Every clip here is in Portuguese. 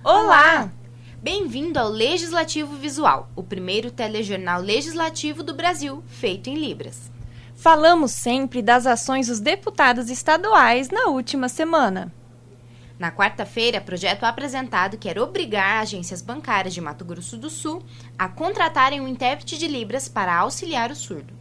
Olá! Bem-vindo ao Legislativo Visual, o primeiro telejornal legislativo do Brasil, feito em Libras. Falamos sempre das ações dos deputados estaduais na última semana. Na quarta-feira, projeto apresentado quer obrigar agências bancárias de Mato Grosso do Sul a contratarem um intérprete de Libras para auxiliar o surdo.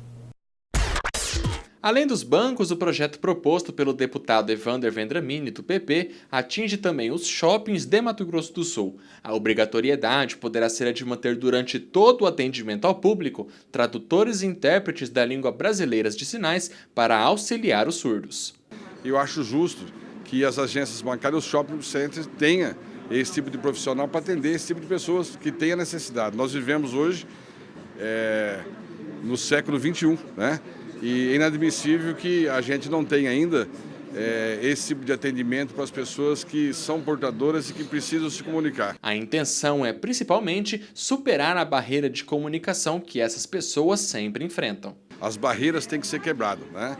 Além dos bancos, o projeto proposto pelo deputado Evander Vendramini, do PP, atinge também os shoppings de Mato Grosso do Sul. A obrigatoriedade poderá ser a de manter durante todo o atendimento ao público tradutores e intérpretes da língua brasileira de sinais para auxiliar os surdos. Eu acho justo que as agências bancárias, os shopping centers, tenham esse tipo de profissional para atender esse tipo de pessoas que têm a necessidade. Nós vivemos hoje no século XXI, né? E é inadmissível que a gente não tenha ainda esse tipo de atendimento para as pessoas que são portadoras e que precisam se comunicar. A intenção é, principalmente, superar a barreira de comunicação que essas pessoas sempre enfrentam. As barreiras têm que ser quebradas, né?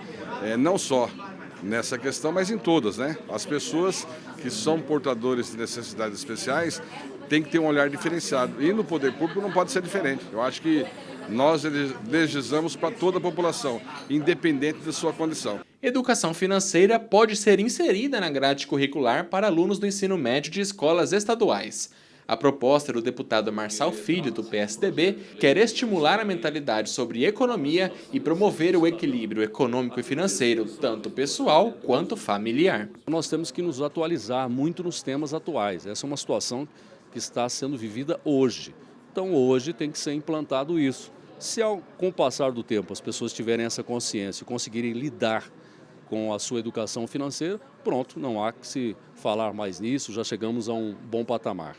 Não só nessa questão, mas em todas, né? As pessoas que são portadores de necessidades especiais têm que ter um olhar diferenciado. E no poder público não pode ser diferente. Eu acho que nós legislamos para toda a população, independente da sua condição. Educação financeira pode ser inserida na grade curricular para alunos do ensino médio de escolas estaduais. A proposta do deputado Marçal Filho, do PSDB, quer estimular a mentalidade sobre economia e promover o equilíbrio econômico e financeiro, tanto pessoal quanto familiar. Nós temos que nos atualizar muito nos temas atuais. Essa é uma situação que está sendo vivida hoje. Então hoje tem que ser implantado isso. Se com o passar do tempo as pessoas tiverem essa consciência e conseguirem lidar com a sua educação financeira, pronto, não há que se falar mais nisso, já chegamos a um bom patamar.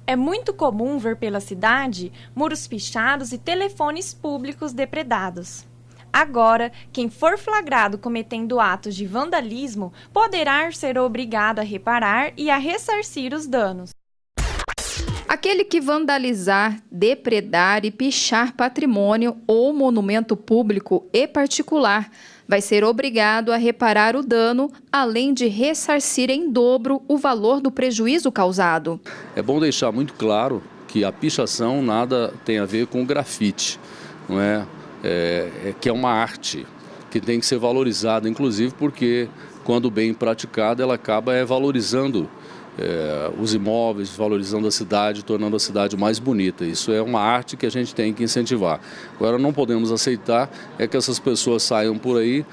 É muito comum ver pela cidade muros pichados e telefones públicos depredados. Agora, quem for flagrado cometendo atos de vandalismo poderá ser obrigado a reparar e a ressarcir os danos. Aquele que vandalizar, depredar e pichar patrimônio ou monumento público e particular vai ser obrigado a reparar o dano, além de ressarcir em dobro o valor do prejuízo causado. É bom deixar muito claro que a pichação nada tem a ver com grafite, não é? Que é uma arte que tem que ser valorizada, inclusive porque quando bem praticada ela acaba valorizando os imóveis, valorizando a cidade, tornando a cidade mais bonita. Isso é uma arte que a gente tem que incentivar. Agora, não podemos aceitar que essas pessoas saiam por aí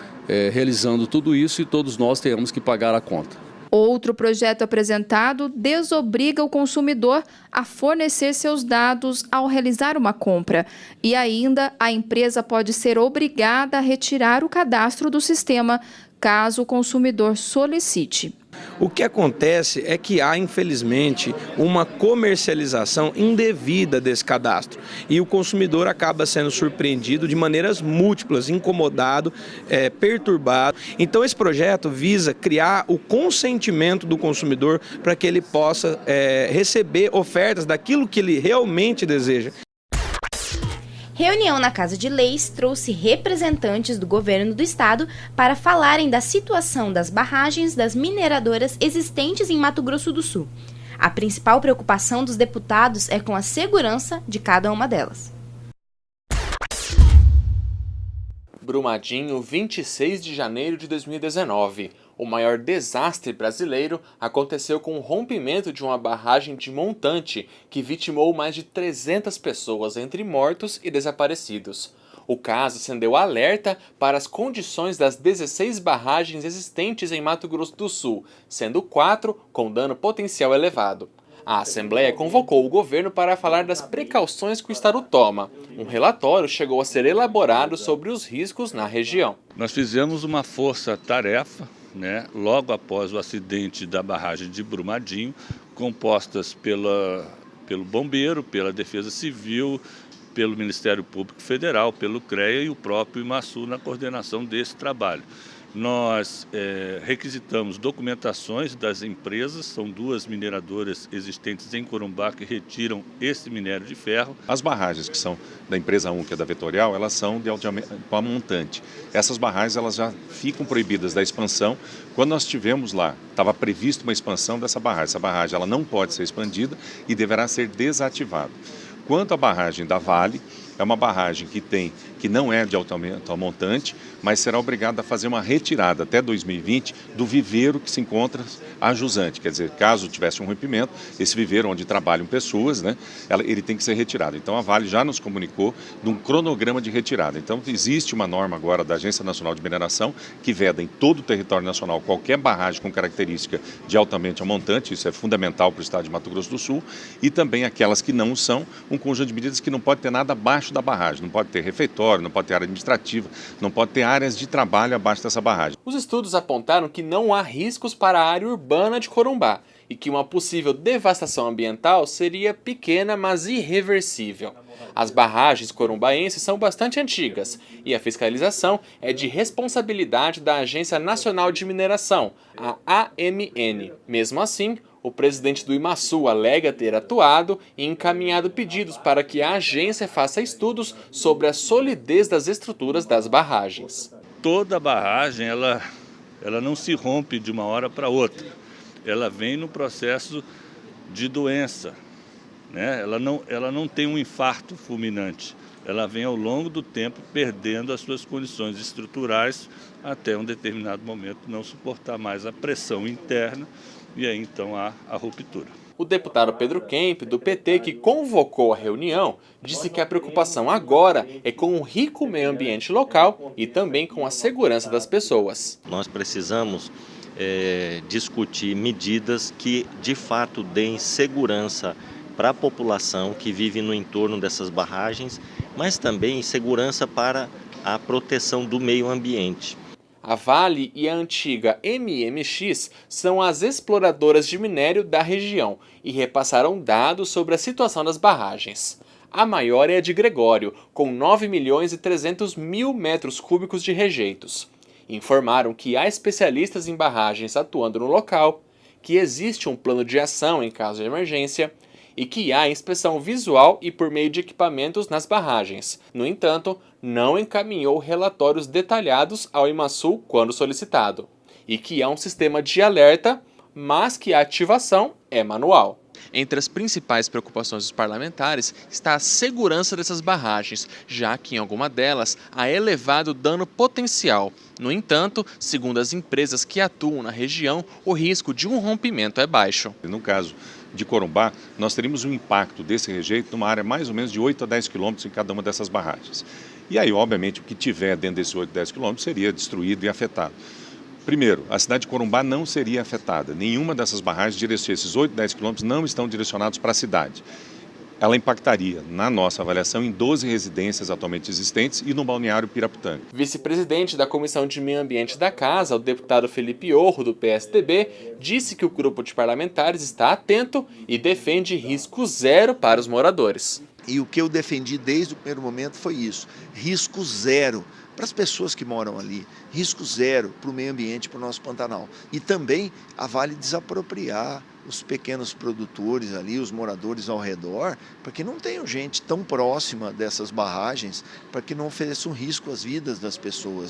realizando tudo isso e todos nós tenhamos que pagar a conta. Outro projeto apresentado desobriga o consumidor a fornecer seus dados ao realizar uma compra. E ainda, a empresa pode ser obrigada a retirar o cadastro do sistema, caso o consumidor solicite. O que acontece é que há, infelizmente, uma comercialização indevida desse cadastro e o consumidor acaba sendo surpreendido de maneiras múltiplas, incomodado, perturbado. Então esse projeto visa criar o consentimento do consumidor para que ele possa receber ofertas daquilo que ele realmente deseja. Reunião na Casa de Leis trouxe representantes do governo do estado para falarem da situação das barragens das mineradoras existentes em Mato Grosso do Sul. A principal preocupação dos deputados é com a segurança de cada uma delas. Brumadinho, 26 de janeiro de 2019. O maior desastre brasileiro aconteceu com o rompimento de uma barragem de montante que vitimou mais de 300 pessoas, entre mortos e desaparecidos. O caso acendeu alerta para as condições das 16 barragens existentes em Mato Grosso do Sul, sendo 4 com dano potencial elevado. A Assembleia convocou o governo para falar das precauções que o estado toma. Um relatório chegou a ser elaborado sobre os riscos na região. Nós fizemos uma força-tarefa, logo após o acidente da barragem de Brumadinho, compostas pelo Bombeiro, pela Defesa Civil, pelo Ministério Público Federal, pelo CREA e o próprio IMASU na coordenação desse trabalho. Nós requisitamos documentações das empresas, são 2 mineradoras existentes em Corumbá que retiram esse minério de ferro. As barragens que são da empresa 1, que é da Vetorial, elas são de alteamento montante. Essas barragens elas já ficam proibidas da expansão. Quando nós estivemos lá, estava previsto uma expansão dessa barragem. Essa barragem ela não pode ser expandida e deverá ser desativada. Quanto à barragem da Vale, é uma barragem que não é de alteamento montante, mas será obrigada a fazer uma retirada até 2020 do viveiro que se encontra a jusante. Quer dizer, caso tivesse um rompimento, esse viveiro onde trabalham pessoas, né, ele tem que ser retirado. Então a Vale já nos comunicou de um cronograma de retirada. Então existe uma norma agora da Agência Nacional de Mineração que veda em todo o território nacional qualquer barragem com característica de altamente montante, isso é fundamental para o estado de Mato Grosso do Sul, e também aquelas que não são, um conjunto de medidas que não pode ter nada abaixo da barragem, não pode ter refeitório, não pode ter área administrativa, não pode ter áreas de trabalho abaixo dessa barragem. Os estudos apontaram que não há riscos para a área urbana de Corumbá e que uma possível devastação ambiental seria pequena, mas irreversível. As barragens corumbaenses são bastante antigas e a fiscalização é de responsabilidade da Agência Nacional de Mineração, a AMN. Mesmo assim, o presidente do IMASU alega ter atuado e encaminhado pedidos para que a agência faça estudos sobre a solidez das estruturas das barragens. Toda barragem ela não se rompe de uma hora para outra. Ela vem no processo de doença, né? Ela não tem um infarto fulminante. Ela vem ao longo do tempo perdendo as suas condições estruturais até um determinado momento não suportar mais a pressão interna e aí então há a ruptura. O deputado Pedro Kemp, do PT, que convocou a reunião, disse que a preocupação agora é com o rico meio ambiente local e também com a segurança das pessoas. Nós precisamos discutir medidas que de fato deem segurança para a população que vive no entorno dessas barragens, mas também segurança para a proteção do meio ambiente. A Vale e a antiga MMX são as exploradoras de minério da região e repassaram dados sobre a situação das barragens. A maior é a de Gregório, com 9.300.000 metros cúbicos de rejeitos. Informaram que há especialistas em barragens atuando no local, que existe um plano de ação em caso de emergência e que há inspeção visual e por meio de equipamentos nas barragens. No entanto, não encaminhou relatórios detalhados ao IMASU quando solicitado, e que há um sistema de alerta, mas que a ativação é manual. Entre as principais preocupações dos parlamentares está a segurança dessas barragens, já que em alguma delas há elevado dano potencial. No entanto, segundo as empresas que atuam na região, o risco de um rompimento é baixo. No caso de Corumbá, nós teríamos um impacto desse rejeito numa área mais ou menos de 8 a 10 quilômetros em cada uma dessas barragens. E aí, obviamente, o que tiver dentro desses 8 a 10 quilômetros seria destruído e afetado. Primeiro, a cidade de Corumbá não seria afetada. Nenhuma dessas barragens, esses 8 a 10 quilômetros, não estão direcionados para a cidade. Ela impactaria, na nossa avaliação, em 12 residências atualmente existentes e no balneário Piraputanga. Vice-presidente da Comissão de Meio Ambiente da Casa, o deputado Felipe Orro, do PSDB, disse que o grupo de parlamentares está atento e defende risco zero para os moradores. E o que eu defendi desde o primeiro momento foi isso, risco zero para as pessoas que moram ali, risco zero para o meio ambiente, para o nosso Pantanal. E também a Vale desapropriar os pequenos produtores ali, os moradores ao redor, para que não tenham gente tão próxima dessas barragens, para que não ofereçam risco às vidas das pessoas.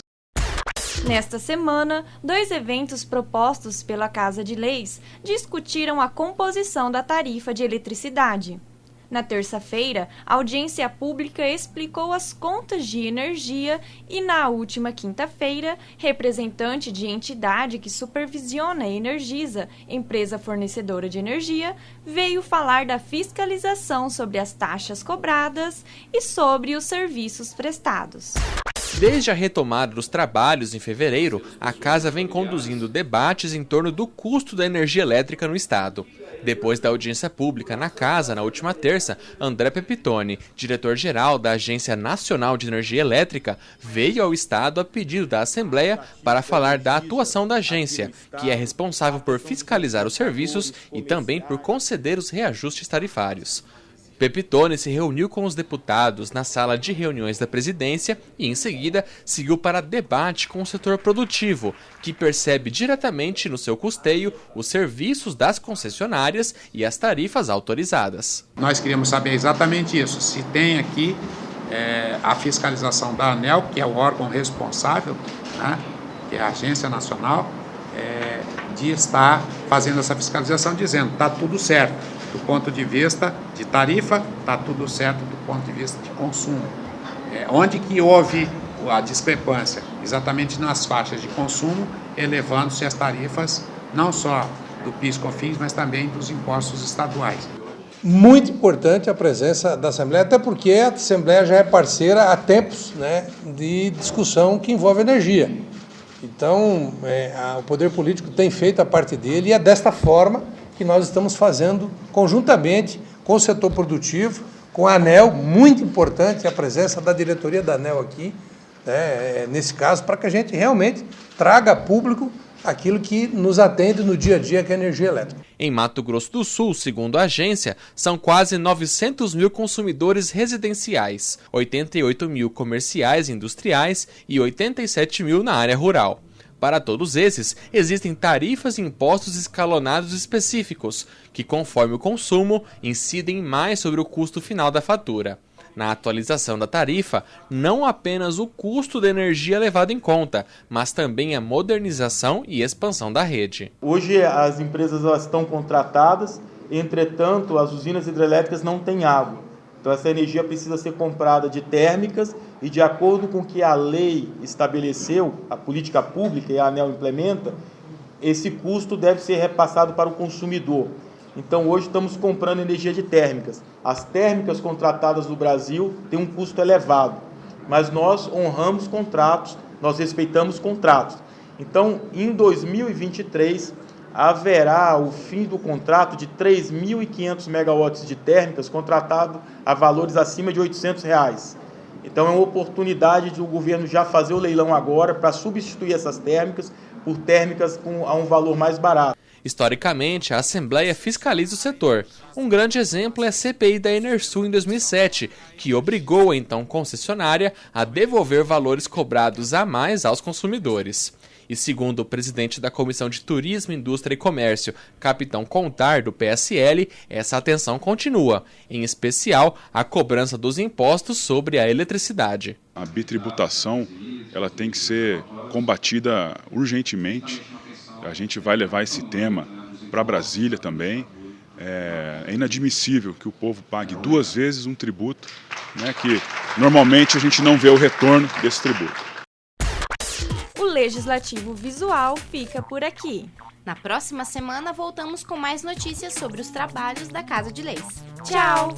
Nesta semana, 2 eventos propostos pela Casa de Leis discutiram a composição da tarifa de eletricidade. Na terça-feira, a audiência pública explicou as contas de energia e, na última quinta-feira, representante de entidade que supervisiona a Energisa, empresa fornecedora de energia, veio falar da fiscalização sobre as taxas cobradas e sobre os serviços prestados. Desde a retomada dos trabalhos em fevereiro, a Casa vem conduzindo debates em torno do custo da energia elétrica no estado. Depois da audiência pública na Casa, na última terça, André Pepitone, diretor-geral da Agência Nacional de Energia Elétrica, veio ao estado a pedido da Assembleia para falar da atuação da agência, que é responsável por fiscalizar os serviços e também por conceder os reajustes tarifários. Pepitone se reuniu com os deputados na sala de reuniões da presidência e, em seguida, seguiu para debate com o setor produtivo, que percebe diretamente no seu custeio os serviços das concessionárias e as tarifas autorizadas. Nós queríamos saber exatamente isso, se tem aqui a fiscalização da ANEEL, que é o órgão responsável, né, que é a Agência Nacional, de estar fazendo essa fiscalização, dizendo que está tudo certo. Do ponto de vista de tarifa, está tudo certo do ponto de vista de consumo. Onde que houve a discrepância? Exatamente nas faixas de consumo, elevando-se as tarifas, não só do PIS/COFINS, mas também dos impostos estaduais. Muito importante a presença da Assembleia, até porque a Assembleia já é parceira há tempos, né, de discussão que envolve energia. Então, o poder político tem feito a parte dele e é desta forma que nós estamos fazendo conjuntamente com o setor produtivo, com a ANEEL, muito importante a presença da diretoria da ANEEL aqui, nesse caso, para que a gente realmente traga a público aquilo que nos atende no dia a dia, que é a energia elétrica. Em Mato Grosso do Sul, segundo a agência, são quase 900 mil consumidores residenciais, 88 mil comerciais e industriais e 87 mil na área rural. Para todos esses, existem tarifas e impostos escalonados específicos, que, conforme o consumo, incidem mais sobre o custo final da fatura. Na atualização da tarifa, não apenas o custo da energia é levado em conta, mas também a modernização e expansão da rede. Hoje as empresas estão contratadas, entretanto as usinas hidrelétricas não têm água. Então essa energia precisa ser comprada de térmicas e, de acordo com o que a lei estabeleceu, a política pública e a ANEEL implementa, esse custo deve ser repassado para o consumidor. Então hoje estamos comprando energia de térmicas. As térmicas contratadas no Brasil têm um custo elevado, mas nós honramos contratos, nós respeitamos contratos. Então em 2023 haverá o fim do contrato de 3.500 megawatts de térmicas contratado a valores acima de R$ 800. Então é uma oportunidade de o governo já fazer o leilão agora para substituir essas térmicas por térmicas a um valor mais barato. Historicamente, a Assembleia fiscaliza o setor. Um grande exemplo é a CPI da Enersul em 2007, que obrigou a então concessionária a devolver valores cobrados a mais aos consumidores. E segundo o presidente da Comissão de Turismo, Indústria e Comércio, Capitão Contar, do PSL, essa atenção continua, em especial a cobrança dos impostos sobre a eletricidade. A bitributação ela tem que ser combatida urgentemente. A gente vai levar esse tema para Brasília também. É inadmissível que o povo pague 2 vezes um tributo, né, que normalmente a gente não vê o retorno desse tributo. O Legislativo Visual fica por aqui. Na próxima semana voltamos com mais notícias sobre os trabalhos da Casa de Leis. Tchau!